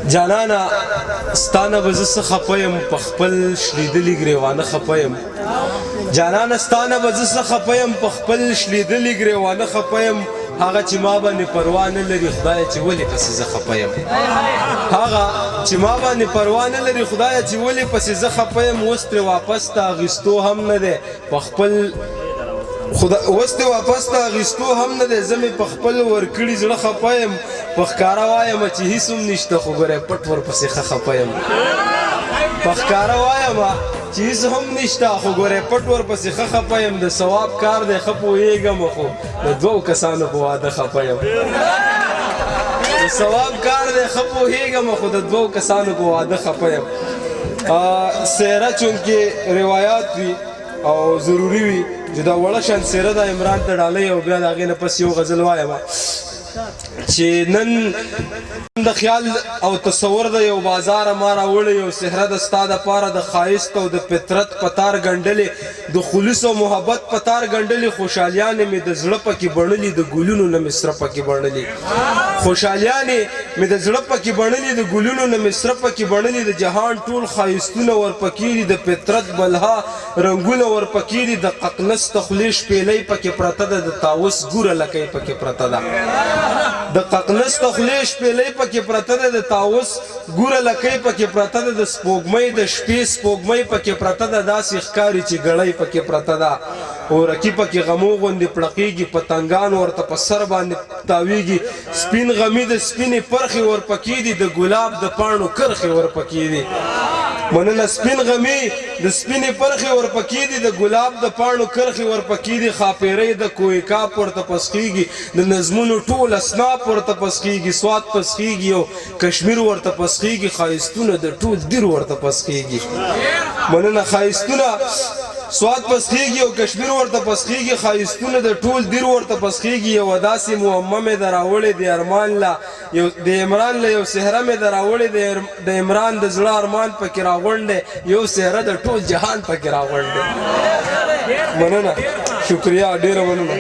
جانانا ستانه به زه څه خفه یم په خپل شلیدلي ګریوانه خفه یم جانانه ستانه به زه څه خفه یم په خپل شلیدلي ګریوانه خفه یم هغه چې ما باندې پروا نه لري خدایه چې ولې پسې زه خفه یم هغه چې ما باندې پروا نه لري خدایه چې ولې پسې زه خفه یم اوس ترې واپس ته اخیستو هم نه دی په خپل اوس ترې واپس ته اخیستو هم نه دی زه مې په خپل ورکړي زړه خفه یم په ښکاره وایم چې هېڅ هم نشته خو ګوره پټ ورپسې ښه خفه یم په ښکاره وایم چې هېڅ هم نشته خو ګوره پټ ورپسې ښه خفه یم د ثواب کار دی ښه پوهېږم خو د دوو کسانو په واده خفه یم د ثواب کار دی ښه پوهېږم خو د دوو کسانو په واده خفه یم سیره چونکې روایات وي او ضروري وي چې دا وړه شان سیره د عمران ته ډالۍ او بیا د هغې نه پس یو غزل وایم چې نن د خیال او تصور د یو بازار ما راوړی یو سهره د ستا دپاره د ښایست او د فطرت په تار ګنډلې د خلوص او محبت په تار ګنډلې خوشحالیانې مې د زړه پکې بڼلې د ګلونو نه مې سره پکې بڼلې خوشحالیانې مې د زړه پکې بڼلې د ګلونو نه مې سره پکې بڼلې د جهان ټول ښایستونه ورپکې دي د فطرت بلها رنګونه ورپکې دي د ققنس د خولې شپېلۍ پکې پرته ده د طاووس ګوره لکۍ پکې پرته ده د ققنس د خولې شپېلۍ پکې پرته ده د طاووس ګوره لکۍ پکې پرته ده د سپوږمۍ د شپې سپوږمۍ پکې پرته ده داسې ښکاري چې ګړۍ پکې پرته ده اورکي پکې غمو غوندې پړقېږي پتنګان ورته په سر باندې تاویږي سپین غمي د سپینې پرخې ورپکې دي د ګلاب د پاڼو کرښې ورپکې دي مننه سپین غمي د سپینې پرخې ورپکې دي د ګلاب د پاڼو کرښې ورپکې دي ښاپېرۍ د کوهکاپ ورته پسخېږي د نظمونو ټول اسناپ ورته پسخېږي سوات پسخېږي او کشمیر ورته پسخېږي ښایستونه د ټول دیر ورته پسخېږي مننه ښایستونه سواد پسخېږي او کشمیر ورته پسخېږي ښایستونه د ټول دیر ورته پسخېږي یوه داسې معمه مې د راوړې د ارمان له د عمران له یو سهره مې د راوړې د عمران د زړه ارمان پکې راغونډ دی یو سهره د ټول جهان پکې راغونډ دی مننه شکریه ډېره مننه